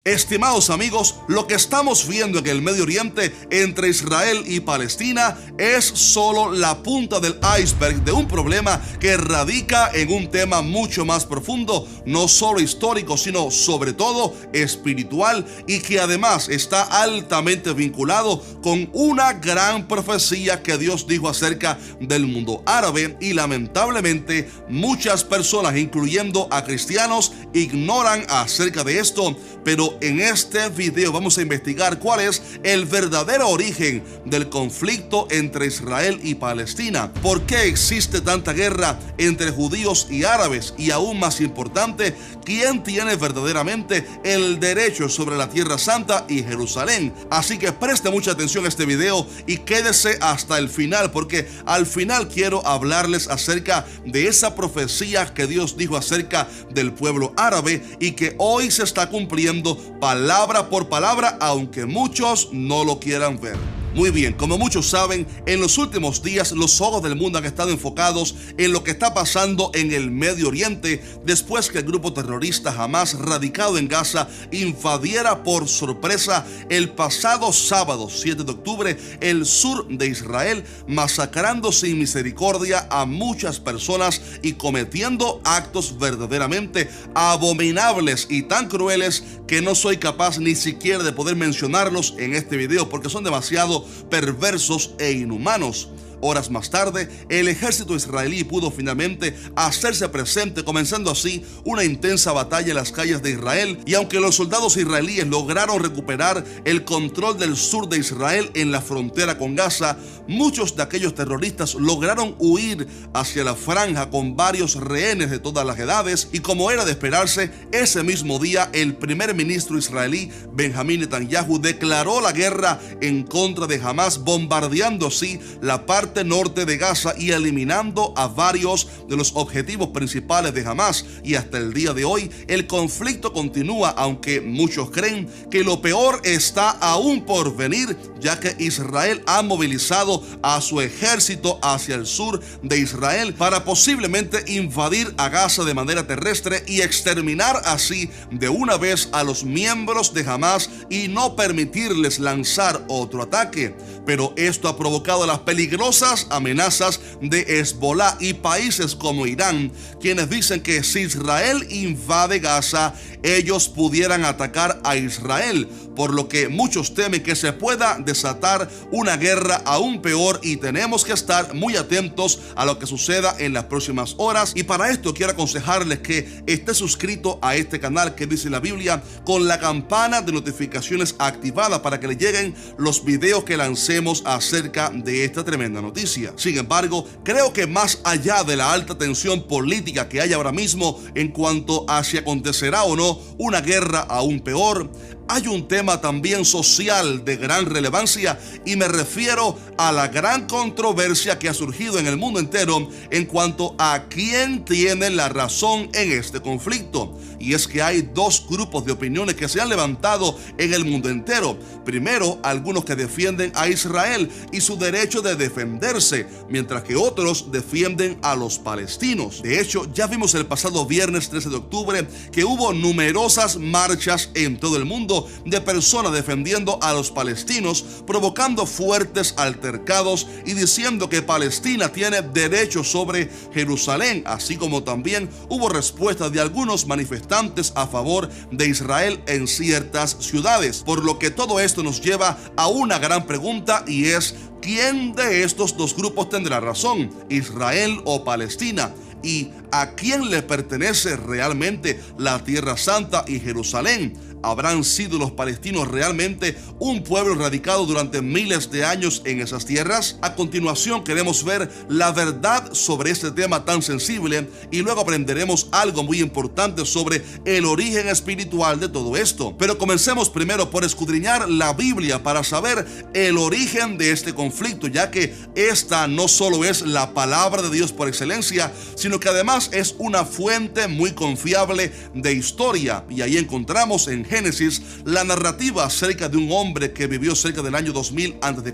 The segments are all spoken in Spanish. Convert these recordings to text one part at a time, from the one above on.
Estimados amigos, lo que estamos viendo en el Medio Oriente entre Israel y Palestina es solo la punta del iceberg de un problema que radica en un tema mucho más profundo, no solo histórico, sino sobre todo espiritual, y que además está altamente vinculado con una gran profecía que Dios dijo acerca del mundo árabe, y lamentablemente muchas personas, incluyendo a cristianos, ignoran acerca de esto. Pero en este video vamos a investigar cuál es el verdadero origen del conflicto entre Israel y Palestina. ¿Por qué existe tanta guerra entre judíos y árabes? Y aún más importante, ¿quién tiene verdaderamente el derecho sobre la Tierra Santa y Jerusalén? Así que preste mucha atención a este video y quédese hasta el final, porque al final quiero hablarles acerca de esa profecía que Dios dijo acerca del pueblo árabe y que hoy se está cumpliendo palabra por palabra, aunque muchos no lo quieran ver. Muy bien, como muchos saben, en los últimos días los ojos del mundo han estado enfocados en lo que está pasando en el Medio Oriente después que el grupo terrorista Hamas, radicado en Gaza, invadiera por sorpresa el pasado sábado 7 de octubre el sur de Israel, masacrando sin misericordia a muchas personas y cometiendo actos verdaderamente abominables y tan crueles que no soy capaz ni siquiera de poder mencionarlos en este video porque son demasiado perversos e inhumanos. Horas más tarde, el ejército israelí pudo finalmente hacerse presente, comenzando así una intensa batalla en las calles de Israel. Y aunque los soldados israelíes lograron recuperar el control del sur de Israel en la frontera con Gaza, muchos de aquellos terroristas lograron huir hacia la franja con varios rehenes de todas las edades. Y como era de esperarse, ese mismo día el primer ministro israelí Benjamín Netanyahu declaró la guerra en contra de Hamas, bombardeando así la parte norte de Gaza y eliminando a varios de los objetivos principales de Hamas. Y hasta el día de hoy el conflicto continúa, aunque muchos creen que lo peor está aún por venir, ya que Israel ha movilizado a su ejército hacia el sur de Israel para posiblemente invadir a Gaza de manera terrestre y exterminar así de una vez a los miembros de Hamas y no permitirles lanzar otro ataque. Pero esto ha provocado las peligrosas amenazas de Hezbollah y países como Irán, quienes dicen que si Israel invade Gaza, ellos pudieran atacar a Israel, por lo que muchos temen que se pueda desatar una guerra aún peor, y tenemos que estar muy atentos a lo que suceda en las próximas horas. Y para esto quiero aconsejarles que esté suscrito a este canal que dice la Biblia, con la campana de notificaciones activada para que le lleguen los videos que lancemos acerca de esta tremenda noticia. Sin embargo, creo que más allá de la alta tensión política que hay ahora mismo en cuanto a si acontecerá o no una guerra aún peor, hay un tema también social de gran relevancia, y me refiero a la gran controversia que ha surgido en el mundo entero en cuanto a quién tiene la razón en este conflicto. Y es que hay dos grupos de opiniones que se han levantado en el mundo entero. Primero, algunos que defienden a Israel y su derecho de defenderse, mientras que otros defienden a los palestinos. De hecho, ya vimos el pasado viernes 13 de octubre que hubo numerosas marchas en todo el mundo de personas defendiendo a los palestinos, provocando fuertes altercados y diciendo que Palestina tiene derecho sobre Jerusalén, así como también hubo respuestas de algunos manifestantes a favor de Israel en ciertas ciudades. Por lo que todo esto nos lleva a una gran pregunta, y es: ¿quién de estos dos grupos tendrá razón, Israel o Palestina? ¿Y a quién le pertenece realmente la Tierra Santa y Jerusalén? ¿Habrán sido los palestinos realmente un pueblo radicado durante miles de años en esas tierras? A continuación queremos ver la verdad sobre este tema tan sensible, y luego aprenderemos algo muy importante sobre el origen espiritual de todo esto. Pero comencemos primero por escudriñar la Biblia para saber el origen de este conflicto, ya que esta no solo es la palabra de Dios por excelencia, sino que además es una fuente muy confiable de historia. Y ahí encontramos en Génesis la narrativa acerca de un hombre que vivió cerca del año 2000 a.C.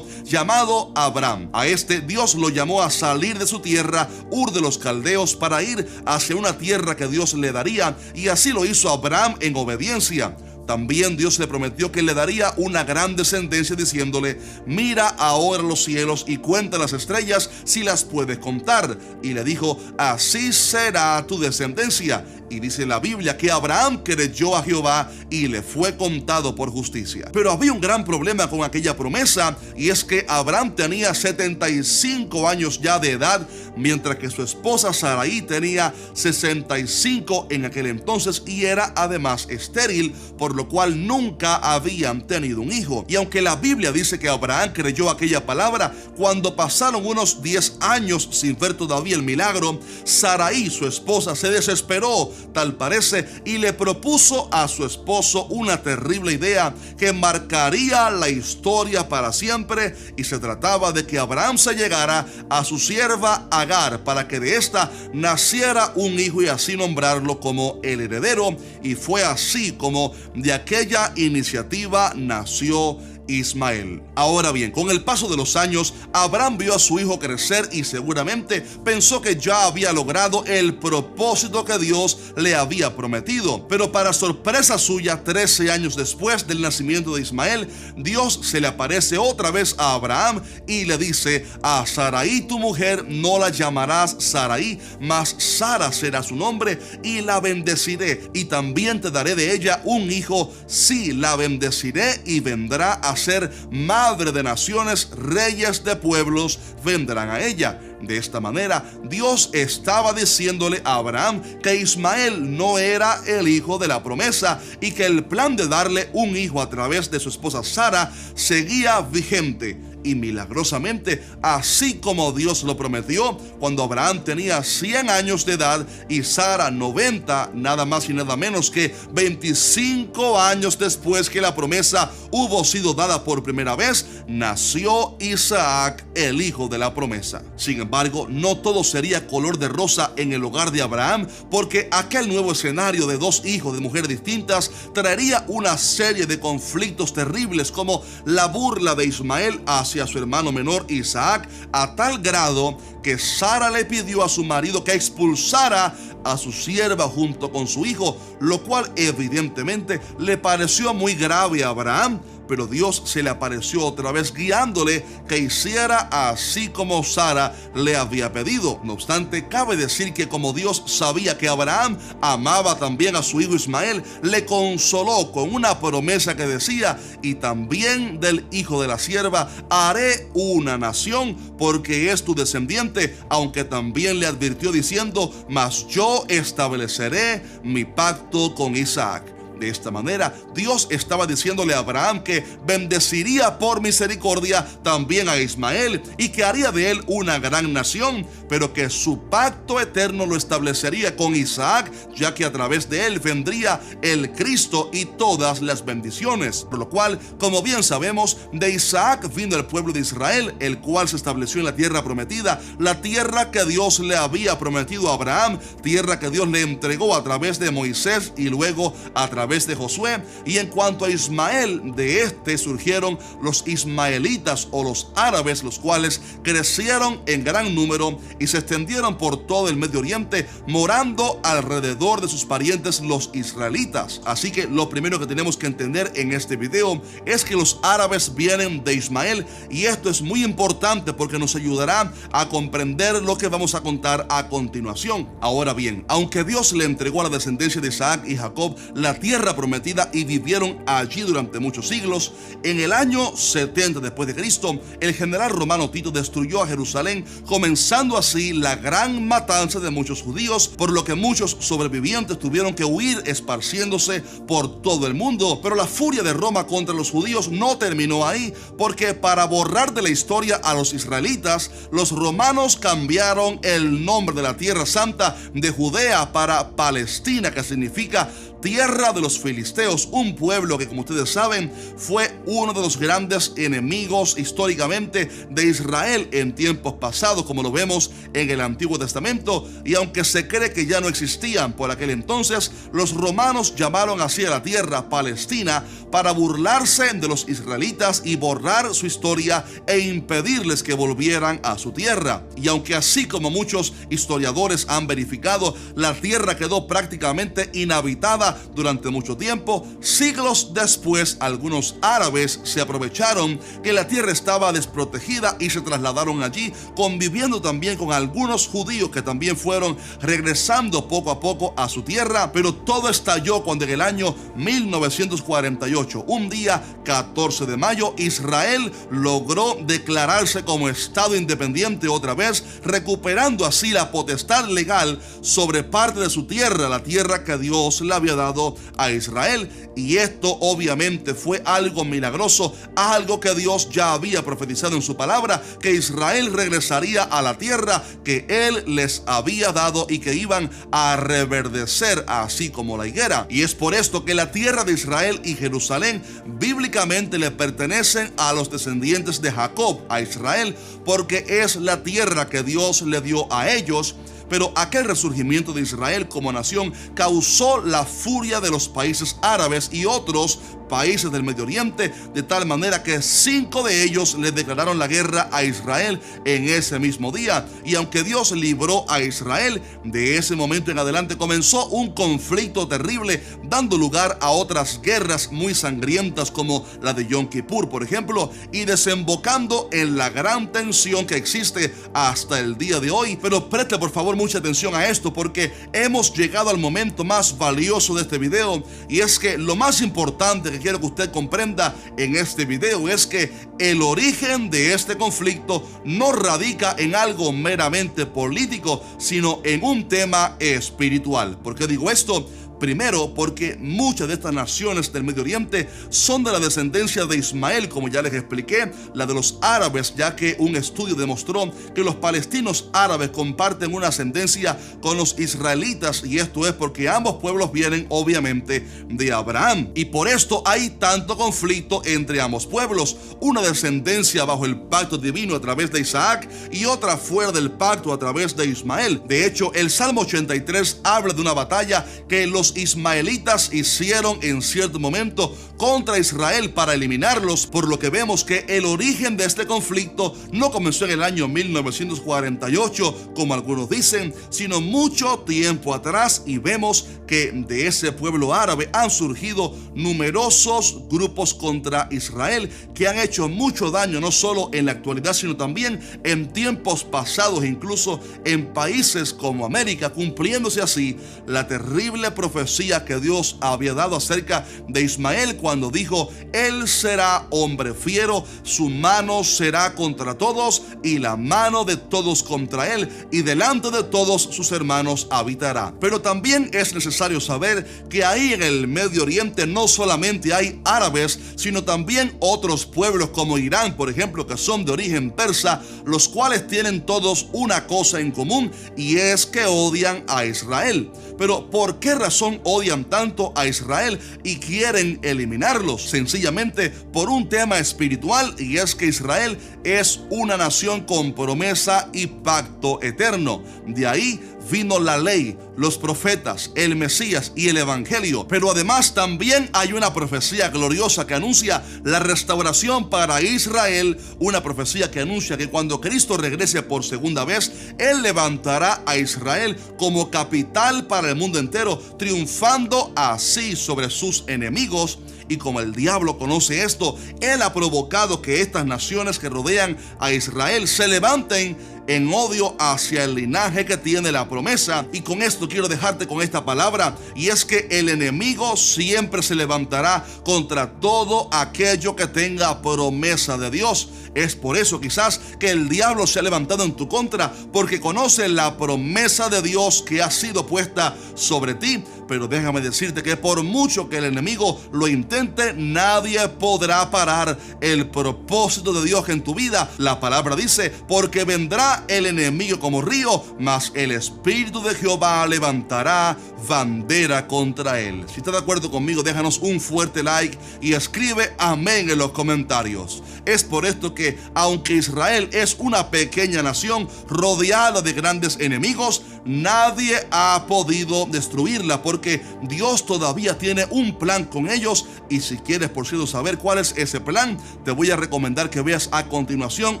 llamado Abraham. A este Dios lo llamó a salir de su tierra, Ur de los Caldeos, para ir hacia una tierra que Dios le daría, y así lo hizo Abraham en obediencia. También Dios le prometió que le daría una gran descendencia, diciéndole: mira ahora los cielos y cuenta las estrellas si las puedes contar. Y le dijo: así será tu descendencia. Y dice la Biblia que Abraham creyó a Jehová y le fue contado por justicia. Pero había un gran problema con aquella promesa, y es que Abraham tenía 75 años ya de edad, mientras que su esposa Sarai tenía 65 en aquel entonces y era además estéril, por lo cual nunca habían tenido un hijo. Y aunque la Biblia dice que Abraham creyó aquella palabra, cuando pasaron unos 10 años sin ver todavía el milagro, Sarai, su esposa, se desesperó, tal parece, y le propuso a su esposo una terrible idea que marcaría la historia para siempre, y se trataba de que Abraham se llegara a su sierva Agar para que de esta naciera un hijo y así nombrarlo como el heredero. Y fue así como de aquella iniciativa nació Ismael. Ahora bien, con el paso de los años, Abraham vio a su hijo crecer y seguramente pensó que ya había logrado el propósito que Dios le había prometido. Pero para sorpresa suya, 13 años después del nacimiento de Ismael, Dios se le aparece otra vez a Abraham y le dice: a Sarai tu mujer no la llamarás Sarai, mas Sara será su nombre, y la bendeciré, y también te daré de ella un hijo. Sí, la bendeciré y vendrá a ser madre de naciones, reyes de pueblos vendrán a ella. De esta manera, Dios estaba diciéndole a Abraham que Ismael no era el hijo de la promesa y que el plan de darle un hijo a través de su esposa Sara seguía vigente. Y milagrosamente, así como Dios lo prometió, cuando Abraham tenía 100 años de edad y Sara 90, nada más y nada menos que 25 años después que la promesa hubo sido dada por primera vez, nació Isaac, el hijo de la promesa. Sin embargo, no todo sería color de rosa en el hogar de Abraham, porque aquel nuevo escenario de dos hijos de mujeres distintas traería una serie de conflictos terribles, como la burla de Ismael hacia su hermano menor Isaac, a tal grado que Sara le pidió a su marido que expulsara a su sierva junto con su hijo, lo cual evidentemente le pareció muy grave a Abraham. Pero Dios se le apareció otra vez guiándole que hiciera así como Sara le había pedido. No obstante, cabe decir que como Dios sabía que Abraham amaba también a su hijo Ismael, le consoló con una promesa que decía: y también del hijo de la sierva haré una nación, porque es tu descendiente, aunque también le advirtió diciendo: mas yo estableceré mi pacto con Isaac. De esta manera, Dios estaba diciéndole a Abraham que bendeciría por misericordia también a Ismael y que haría de él una gran nación, pero que su pacto eterno lo establecería con Isaac, ya que a través de él vendría el Cristo y todas las bendiciones. Por lo cual, como bien sabemos, de Isaac vino el pueblo de Israel, el cual se estableció en la tierra prometida, la tierra que Dios le había prometido a Abraham, tierra que Dios le entregó a través de Moisés y luego a través de Josué. Y en cuanto a Ismael, de este surgieron los ismaelitas o los árabes, los cuales crecieron en gran número y se extendieron por todo el Medio Oriente, morando alrededor de sus parientes los israelitas. Así que lo primero que tenemos que entender en este video es que los árabes vienen de Ismael, y esto es muy importante porque nos ayudará a comprender lo que vamos a contar a continuación. Ahora bien, aunque Dios le entregó a la descendencia de Isaac y Jacob la tierra prometida y vivieron allí durante muchos siglos, en el año 70 después de Cristo, el general romano Tito destruyó a Jerusalén, comenzando así la gran matanza de muchos judíos, por lo que muchos sobrevivientes tuvieron que huir esparciéndose por todo el mundo. Pero la furia de Roma contra los judíos no terminó ahí, porque para borrar de la historia a los israelitas, los romanos cambiaron el nombre de la Tierra Santa de Judea para Palestina, que significa tierra de los filisteos, un pueblo que, como ustedes saben, fue uno de los grandes enemigos históricamente de Israel en tiempos pasados, como lo vemos en el Antiguo Testamento. Y aunque se cree que ya no existían por aquel entonces, los romanos llamaron así a la tierra Palestina para burlarse de los israelitas y borrar su historia e impedirles que volvieran a su tierra. Y aunque así como muchos historiadores han verificado, la tierra quedó prácticamente inhabitada tierra durante mucho tiempo. Siglos después, algunos árabes se aprovecharon que la tierra estaba desprotegida y se trasladaron allí, conviviendo también con algunos judíos que también fueron regresando poco a poco a su tierra. Pero todo estalló cuando en el año 1948, un día 14 de mayo, Israel logró declararse como Estado independiente otra vez, recuperando así la potestad legal sobre parte de su tierra, la tierra que Dios le había dado a Israel. Y esto obviamente fue algo milagroso, algo que Dios ya había profetizado en su palabra, que Israel regresaría a la tierra que Él les había dado y que iban a reverdecer así como la higuera. Y es por esto que la tierra de Israel y Jerusalén bíblicamente le pertenecen a los descendientes de Jacob, a Israel, porque es la tierra que Dios le dio a ellos. Pero aquel resurgimiento de Israel como nación causó la furia de los países árabes y otros países del Medio Oriente, de tal manera que 5 de ellos le declararon la guerra a Israel en ese mismo día. Y aunque Dios libró a Israel, de ese momento en adelante comenzó un conflicto terrible, dando lugar a otras guerras muy sangrientas como la de Yom Kippur, por ejemplo, y desembocando en la gran tensión que existe hasta el día de hoy. Pero preste por favor mucha atención a esto, porque hemos llegado al momento más valioso de este video, y es que lo más importante que quiero que usted comprenda en este video es que el origen de este conflicto no radica en algo meramente político, sino en un tema espiritual. ¿Por qué digo esto? Primero, porque muchas de estas naciones del Medio Oriente son de la descendencia de Ismael, como ya les expliqué, la de los árabes, ya que un estudio demostró que los palestinos árabes comparten una ascendencia con los israelitas, y esto es porque ambos pueblos vienen obviamente de Abraham, y por esto hay tanto conflicto entre ambos pueblos, una descendencia bajo el pacto divino a través de Isaac y otra fuera del pacto a través de Ismael. De hecho, el Salmo 83 habla de una batalla que los ismaelitas hicieron en cierto momento contra Israel para eliminarlos, por lo que vemos que el origen de este conflicto no comenzó en el año 1948, como algunos dicen, sino mucho tiempo atrás, y vemos que de ese pueblo árabe han surgido numerosos grupos contra Israel que han hecho mucho daño, no solo en la actualidad, sino también en tiempos pasados, incluso en países como América, cumpliéndose así la terrible profecía que Dios había dado acerca de Ismael cuando dijo: él será hombre fiero, su mano será contra todos y la mano de todos contra él, y delante de todos sus hermanos habitará. Pero también es necesario saber que ahí en el Medio Oriente no solamente hay árabes, sino también otros pueblos como Irán, por ejemplo, que son de origen persa, los cuales tienen todos una cosa en común, y es que odian a Israel. Pero ¿por qué razón odian tanto a Israel y quieren eliminarlos? Sencillamente por un tema espiritual, y es que Israel es una nación con promesa y pacto eterno. De ahí vino la ley, los profetas, el Mesías y el Evangelio. Pero además también hay una profecía gloriosa que anuncia la restauración para Israel, una profecía que anuncia que cuando Cristo regrese por segunda vez, Él levantará a Israel como capital para el mundo entero, triunfando así sobre sus enemigos. Y como el diablo conoce esto, Él ha provocado que estas naciones que rodean a Israel se levanten en odio hacia el linaje que tiene la promesa. Y con esto quiero dejarte con esta palabra, y es que el enemigo siempre se levantará contra todo aquello que tenga promesa de Dios. Es por eso quizás que el diablo se ha levantado en tu contra, porque conoce la promesa de Dios que ha sido puesta sobre ti. Pero déjame decirte que por mucho que el enemigo lo intente, nadie podrá parar el propósito de Dios en tu vida. La palabra dice: porque vendrá el enemigo como río, mas el Espíritu de Jehová levantará bandera contra él. Si estás de acuerdo conmigo, déjanos un fuerte like y escribe amén en los comentarios. Es por esto que, aunque Israel es una pequeña nación rodeada de grandes enemigos, nadie ha podido destruirla, porque Dios todavía tiene un plan con ellos. Y si quieres, por cierto, saber cuál es ese plan, te voy a recomendar que veas a continuación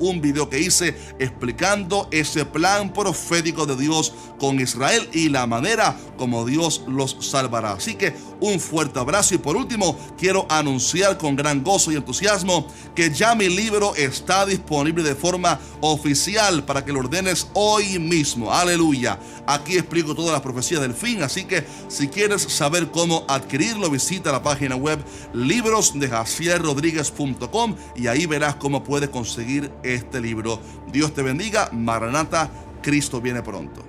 un video que hice explicando ese plan profético de Dios con Israel y la manera como Dios los salvará. Así que un fuerte abrazo y por último quiero anunciar con gran gozo y entusiasmo que ya mi libro está disponible de forma oficial para que lo ordenes hoy mismo. Aleluya. Aquí explico todas las profecías del fin, así que si quieres saber cómo adquirirlo, visita la página web librosdejacierrodriguez.com y ahí verás cómo puedes conseguir este libro. Dios te bendiga. Maranata, Cristo viene pronto.